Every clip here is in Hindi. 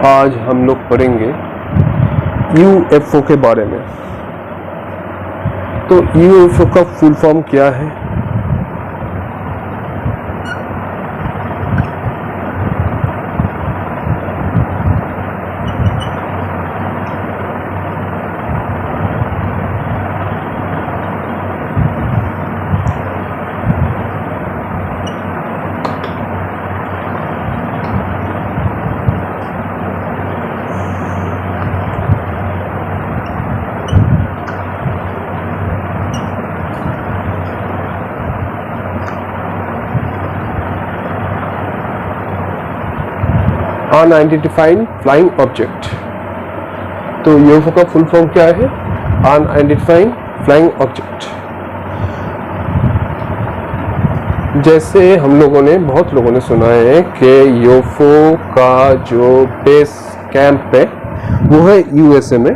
आज हम लोग पढ़ेंगे यूएफओ के बारे में। तो यूएफओ का फुल फॉर्म क्या है? Unidentified flying object. तो यूएफओ का फुल फॉर्म क्या है? Unidentified flying object. जैसे हम लोगों ने बहुत लोगों ने सुना है कि यूएफओ का जो बेस कैंप है वो है यूएसए में,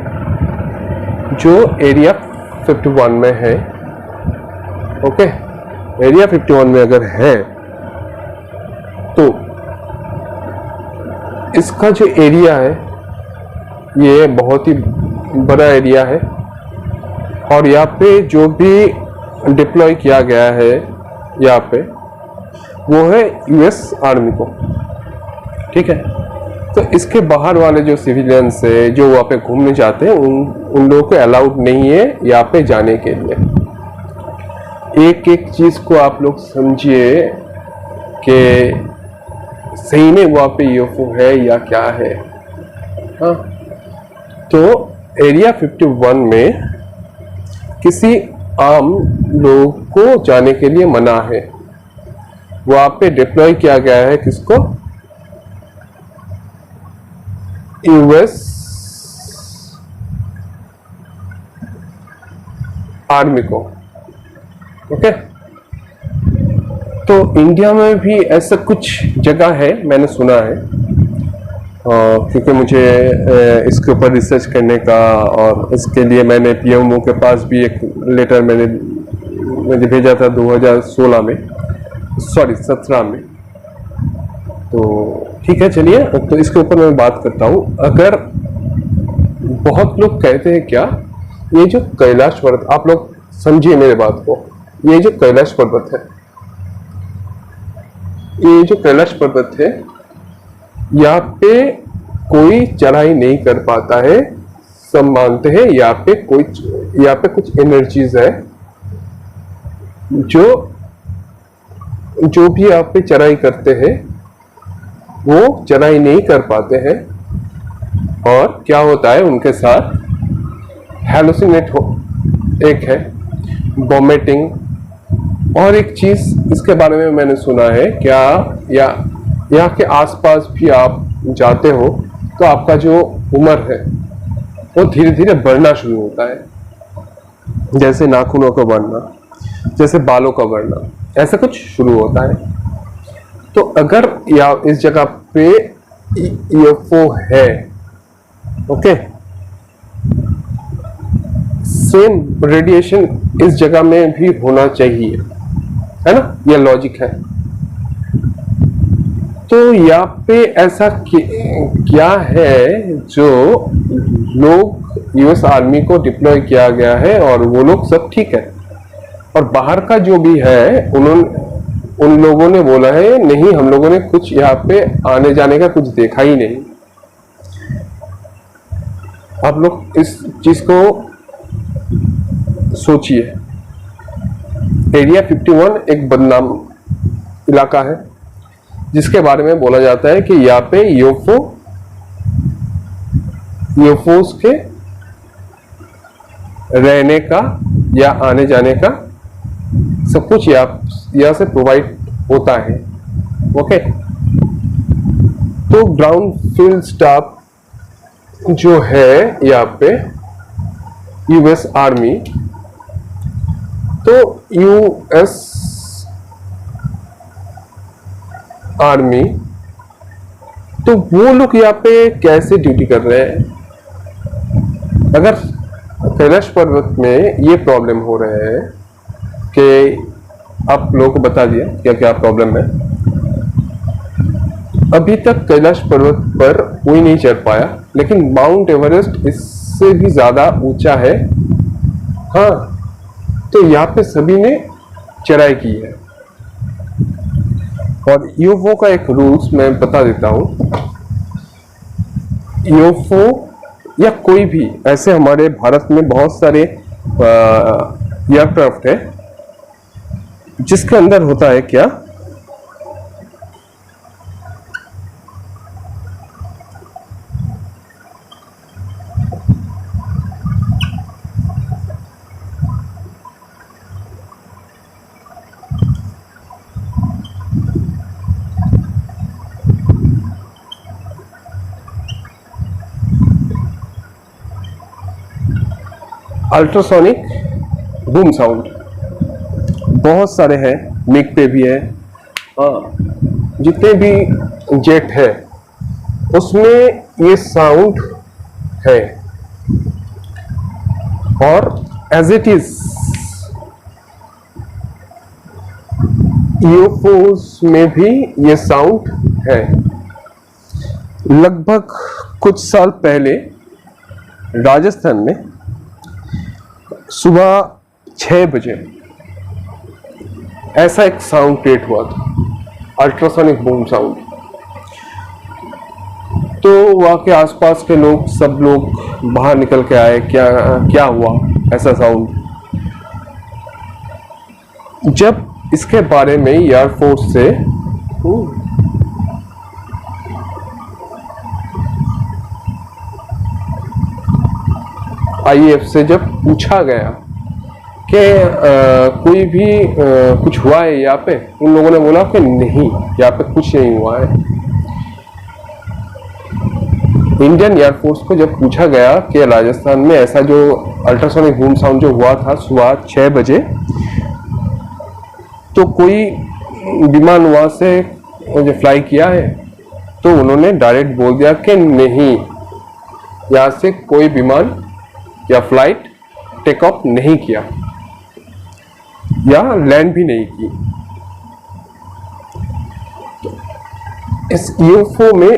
जो एरिया 51 में है। ओके, एरिया 51 में अगर है तो इसका जो एरिया है ये बहुत ही बड़ा एरिया है, और यहाँ पे जो भी डिप्लॉय किया गया है यहाँ पे वो है यूएस आर्मी को। ठीक है, तो इसके बाहर वाले जो सिविलियंस है जो वहाँ पे घूमने जाते हैं उन लोगों को अलाउड नहीं है यहाँ पे जाने के लिए। एक एक चीज को आप लोग समझिए कि सही में वहाँ पे यूएफओ है या क्या है। हाँ, तो एरिया 51 में किसी आम लोग को जाने के लिए मना है। वहाँ पे डिप्लॉय किया गया है किसको? यूएस आर्मी को। ओके, तो इंडिया में भी ऐसा कुछ जगह है, मैंने सुना है, क्योंकि मुझे इसके ऊपर रिसर्च करने का, और इसके लिए मैंने पीएमओ के पास भी एक लेटर मैंने भेजा था 2016 में, सॉरी 17 में। तो ठीक है, चलिए तो इसके ऊपर मैं बात करता हूँ। अगर बहुत लोग कहते हैं क्या, ये जो कैलाश पर्वत, आप लोग समझिए मेरे बात को, ये जो कैलाश पर्वत है, ये जो कैलाश पर्वत है यहाँ पे कोई चढ़ाई नहीं कर पाता है। सब मानते हैं यहाँ पे कुछ एनर्जीज है जो भी यहाँ पे चढ़ाई करते हैं वो चढ़ाई नहीं कर पाते हैं, और क्या होता है उनके साथ हेलुसिनेट एक है, वॉमिटिंग, और एक चीज इसके बारे में मैंने सुना है, क्या यहाँ के आसपास भी आप जाते हो तो आपका जो उम्र है वो धीरे धीरे बढ़ना शुरू होता है, जैसे नाखूनों का बढ़ना, जैसे बालों का बढ़ना, ऐसा कुछ शुरू होता है। तो अगर या इस जगह पे यूएफओ है, ओके, सेम रेडिएशन इस जगह में भी होना चाहिए, है ना, ये लॉजिक है। तो यहाँ पे ऐसा क्या है जो लोग यूएस आर्मी को डिप्लॉय किया गया है और वो लोग सब ठीक है, और बाहर का जो भी है उन लोगों ने बोला है नहीं, हम लोगों ने कुछ यहाँ पे आने जाने का कुछ देखा ही नहीं। आप लोग इस चीज को सोचिए। एरिया 51 एक बदनाम इलाका है जिसके बारे में बोला जाता है कि यहाँ पे यूएफओस के रहने का या आने जाने का सब कुछ यहाँ से प्रोवाइड होता है। ओके, तो ग्राउंड फील्ड स्टाफ जो है यहाँ पे यूएस आर्मी, तो यूएस आर्मी, तो वो लोग यहाँ पे कैसे ड्यूटी कर रहे हैं? अगर कैलाश पर्वत में ये प्रॉब्लम हो रहे हैं कि आप लोगों को बता दिया क्या क्या प्रॉब्लम है। अभी तक कैलाश पर्वत पर कोई नहीं चढ़ पाया, लेकिन माउंट एवरेस्ट इससे भी ज्यादा ऊंचा है। हाँ, तो यहाँ पे सभी ने चढ़ाई की है। और यूएफओ का एक रूल्स मैं बता देता हूँ। यूएफओ या कोई भी ऐसे हमारे भारत में बहुत सारे एयरक्राफ्ट है जिसके अंदर होता है क्या, अल्ट्रासोनिक बूम साउंड बहुत सारे हैं, मिग पे भी है। हाँ, जितने भी जेट है उसमें ये साउंड है। और एज इट इज यूएफओस में भी ये साउंड है। लगभग कुछ साल पहले राजस्थान में सुबह 6 बजे ऐसा एक साउंड क्रिएट हुआ था, अल्ट्रासोनिक बूम साउंड। तो वहां के आसपास के लोग सब लोग बाहर निकल के आए, क्या क्या हुआ ऐसा साउंड। जब इसके बारे में एयरफोर्स से आईएएफ से जब पूछा गया कि कोई भी कुछ हुआ है यहाँ पे, उन लोगों ने बोला कि नहीं, यहाँ पे कुछ नहीं हुआ है। इंडियन एयरफोर्स को जब पूछा गया कि राजस्थान में ऐसा जो अल्ट्रासोनिक बूम साउंड जो हुआ था सुबह 6 बजे, तो कोई विमान वहां से जो फ्लाई किया है, तो उन्होंने डायरेक्ट बोल दिया कि नहीं, यहाँ से कोई विमान या फ्लाइट टेक ऑफ नहीं किया या लैंड भी नहीं की। इस यूएफओ में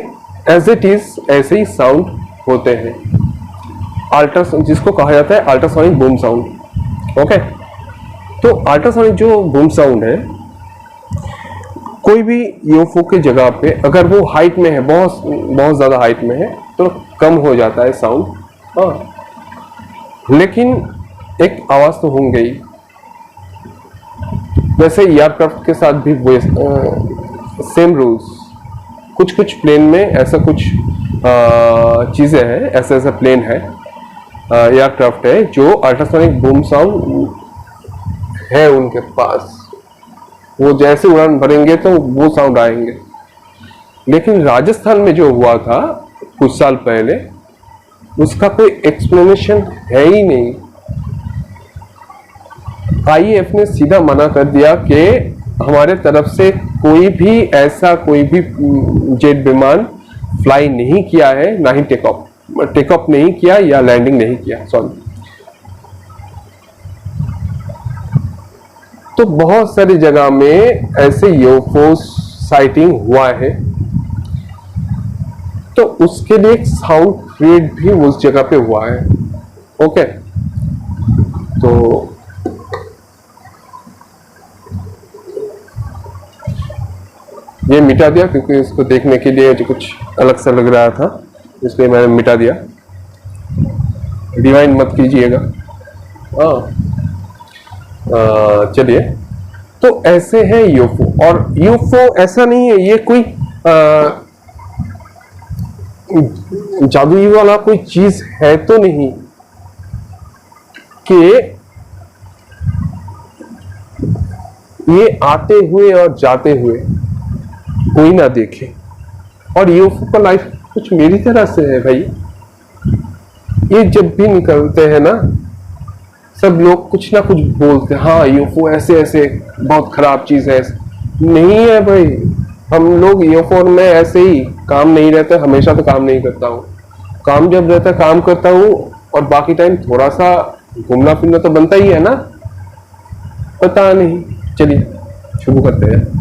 एज इट इज ऐसे ही साउंड होते हैं, जिसको कहा जाता है अल्ट्रासोनिक बूम साउंड। ओके, तो अल्ट्रासोनिक जो बूम साउंड है, कोई भी यूएफओ की जगह पे अगर वो हाइट में है, बहुत बहुत ज्यादा हाइट में है, तो कम हो जाता है साउंड। हाँ, लेकिन एक आवाज तो हो गई। वैसे एयरक्राफ्ट के साथ भी सेम रूल्स, कुछ कुछ प्लेन में ऐसा कुछ चीजें हैं, ऐसे ऐसे प्लेन है, एयरक्राफ्ट है जो अल्ट्रासोनिक बूम साउंड है उनके पास। वो जैसे उड़ान भरेंगे तो वो साउंड आएंगे। लेकिन राजस्थान में जो हुआ था कुछ साल पहले, उसका कोई एक्सप्लेनेशन है ही नहीं। आईएएफ ने सीधा मना कर दिया कि हमारे तरफ से कोई भी ऐसा कोई भी जेट विमान फ्लाई नहीं किया है, ना ही टेक ऑफ नहीं किया या लैंडिंग नहीं किया, सॉरी। तो बहुत सारी जगह में ऐसे यूएफओ साइटिंग हुआ है, तो उसके लिए एक साउंड क्रिएट भी उस जगह पे हुआ है। ओके, तो ये मिटा दिया क्योंकि इसको देखने के लिए जो कुछ अलग सा लग रहा था, इसलिए मैंने मिटा दिया। रिवाइंड मत कीजिएगा। चलिए, तो ऐसे है यूएफओ। और यूएफओ ऐसा नहीं है ये कोई जादुई वाला कोई चीज है तो नहीं कि ये आते हुए और जाते हुए कोई ना देखे। और यूएफओ का लाइफ कुछ मेरी तरह से है भाई। ये जब भी निकलते हैं ना, सब लोग कुछ ना कुछ बोलते हैं, हाँ यूएफओ ऐसे ऐसे बहुत खराब चीज है। नहीं है भाई, हम लोग यूएफओ में ऐसे ही काम नहीं रहता, हमेशा तो काम नहीं करता हूँ। काम जब रहता काम करता हूँ, और बाकी टाइम थोड़ा सा घूमना फिरना तो बनता ही है ना, पता नहीं। चलिए शुरू करते हैं।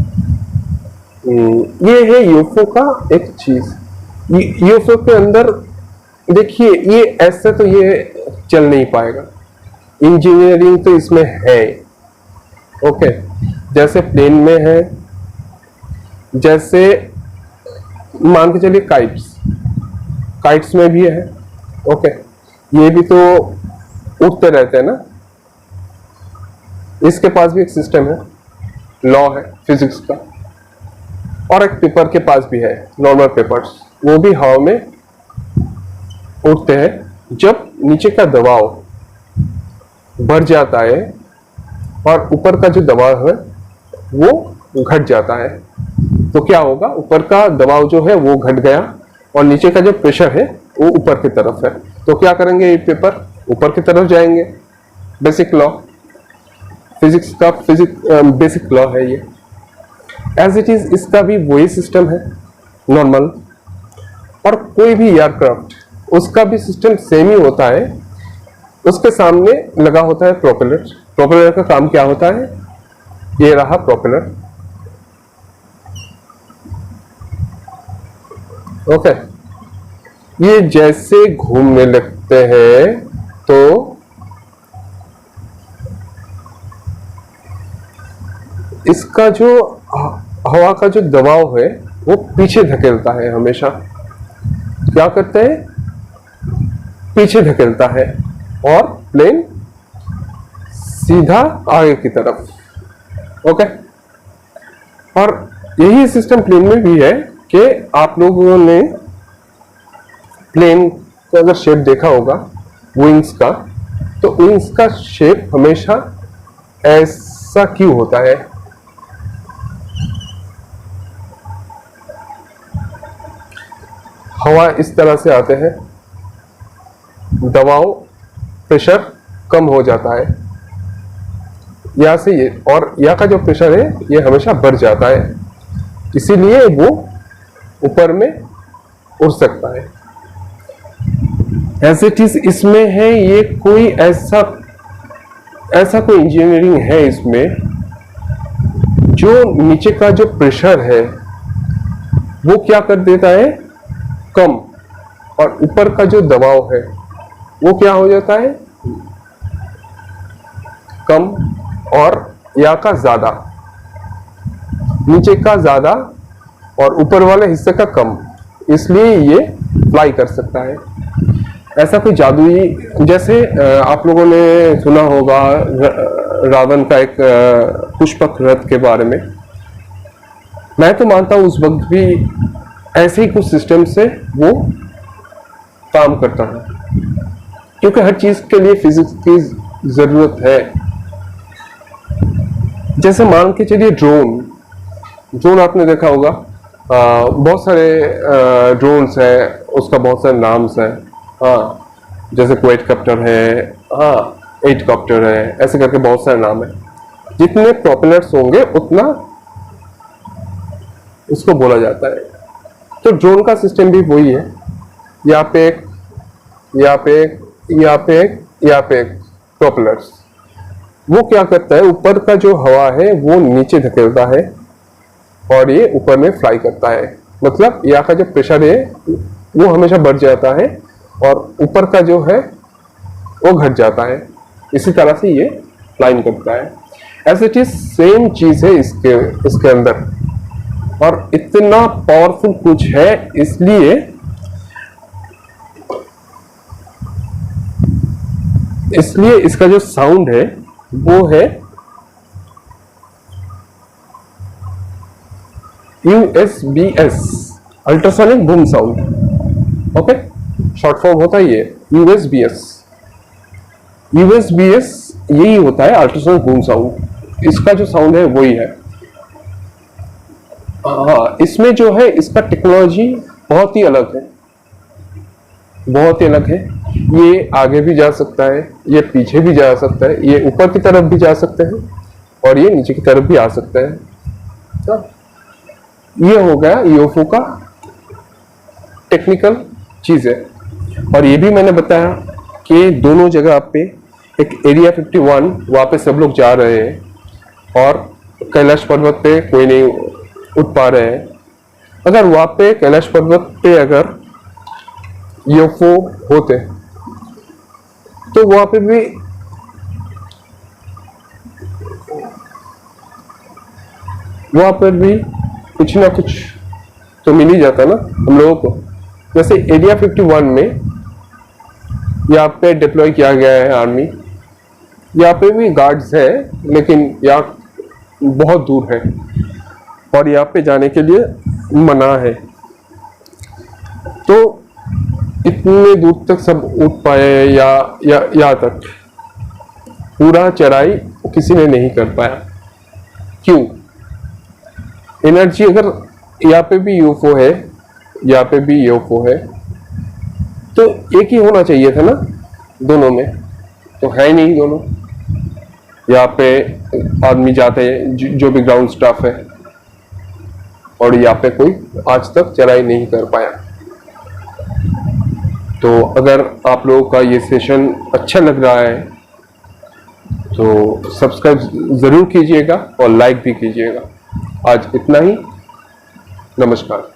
ये है यूएफओ का एक चीज। यूएफओ के अंदर देखिए, ये ऐसे तो ये चल नहीं पाएगा, इंजीनियरिंग तो इसमें है। ओके, जैसे प्लेन में है, जैसे मान के चलिए काइट्स में भी है। ओके, ये भी तो उड़ते रहते हैं ना, इसके पास भी एक सिस्टम है, लॉ है फिजिक्स का। और एक पेपर के पास भी है, नॉर्मल पेपर्स, वो भी हवा में उड़ते हैं। जब नीचे का दबाव बढ़ जाता है और ऊपर का जो दबाव है वो घट जाता है, तो क्या होगा, ऊपर का दबाव जो है वो घट गया और नीचे का जो प्रेशर है वो ऊपर की तरफ है। तो क्या करेंगे, ये पेपर ऊपर की तरफ जाएंगे। बेसिक लॉ फिजिक्स का बेसिक लॉ है ये। एज इट इज इसका भी वही सिस्टम है, नॉर्मल। और कोई भी एयरक्राफ्ट, उसका भी सिस्टम सेम ही होता है। उसके सामने लगा होता है प्रोपेलर। प्रोपेलर का काम क्या होता है, ये रहा प्रोपेलर। ओके, ये जैसे घूमने लगते हैं तो इसका जो हवा का जो दबाव है वो पीछे धकेलता है हमेशा। क्या करते हैं, पीछे धकेलता है और प्लेन सीधा आगे की तरफ। ओके, और यही सिस्टम प्लेन में भी है कि आप लोगों ने प्लेन का अगर शेप देखा होगा विंग्स का, तो विंग्स का शेप हमेशा ऐसा क्यों होता है, हवा इस तरह से आते हैं, दबाव प्रेशर कम हो जाता है यहां से ये, और यहाँ का जो प्रेशर है ये हमेशा बढ़ जाता है, इसीलिए वो ऊपर में उड़ सकता है। एज इट इज इसमें है, ये कोई ऐसा कोई इंजीनियरिंग है इसमें, जो नीचे का जो प्रेशर है वो क्या कर देता है, कम, और ऊपर का जो दबाव है वो क्या हो जाता है, कम, और या का ज्यादा, नीचे का ज्यादा और ऊपर वाले हिस्से का कम, इसलिए ये फ्लाई कर सकता है। ऐसा कोई जादुई, जैसे आप लोगों ने सुना होगा रावण का एक पुष्पक रथ के बारे में। मैं तो मानता हूं उस वक्त भी ऐसे ही कुछ सिस्टम से वो काम करता है, क्योंकि हर चीज के लिए फिजिक्स की जरूरत है। जैसे मान के चलिए ड्रोन आपने देखा होगा, बहुत सारे ड्रोन्स है, उसका बहुत सारे नाम्स है। हाँ, जैसे क्वाडकॉप्टर है, हाँ, 8 कॉप्टर है, ऐसे करके बहुत सारे नाम है। जितने प्रोपेलर्स होंगे उतना उसको बोला जाता है। तो ड्रोन का सिस्टम भी वही है, यहाँ पे एक, यहाँ पे एक, यहाँ पे एक, यहाँ पे एक प्रोपेलर्स। वो क्या करता है, ऊपर का जो हवा है वो नीचे धकेलता है और ये ऊपर में फ्लाई करता है। मतलब यहाँ का जो प्रेशर है वो हमेशा बढ़ जाता है और ऊपर का जो है वो घट जाता है। इसी तरह से ये फ्लाइंग करता है। एज इट इज सेम चीज है इसके अंदर, और इतना पावरफुल कुछ है, इसलिए इसका जो साउंड है वो है USBS, ultrasonic boom sound. Okay, short form होता है ये USBS। USBS यही होता है, अल्ट्रासोनिक बूम साउंड। इसका जो साउंड है वही है। हाँ, इसमें जो है इसका टेक्नोलॉजी बहुत ही अलग है, बहुत ही अलग है। ये आगे भी जा सकता है, ये पीछे भी जा सकता है, ये ऊपर की तरफ भी जा सकते हैं और ये नीचे की तरफ भी आ सकते हैं। तो ये हो गया यूएफओ का टेक्निकल चीज है। और ये भी मैंने बताया कि दोनों जगह पे एक एरिया 51, वहां पे सब लोग जा रहे हैं और कैलाश पर्वत पे कोई नहीं उठ पा रहे हैं। अगर वहां पे कैलाश पर्वत पे अगर यूएफओ होते, तो वहां पे भी कुछ ना कुछ तो मिल ही जाता ना हम लोगों को। जैसे एरिया 51 में यहाँ पे डिप्लॉय किया गया है आर्मी, यहाँ पे भी गार्ड्स है लेकिन यहाँ बहुत दूर है और यहाँ पे जाने के लिए मना है। तो इतने दूर तक सब उठ पाए या यहाँ तक पूरा चढ़ाई किसी ने नहीं कर पाया। क्यों? एनर्जी अगर यहाँ पे भी यूएफओ है, यहाँ पे भी यूएफओ है, तो एक ही होना चाहिए था ना दोनों में, तो है नहीं दोनों। यहाँ पे आदमी जाते हैं जो भी ग्राउंड स्टाफ है, और यहाँ पे कोई आज तक चढ़ाई नहीं कर पाया। तो अगर आप लोगों का ये सेशन अच्छा लग रहा है तो सब्सक्राइब जरूर कीजिएगा और लाइक भी कीजिएगा। आज इतना ही, नमस्कार।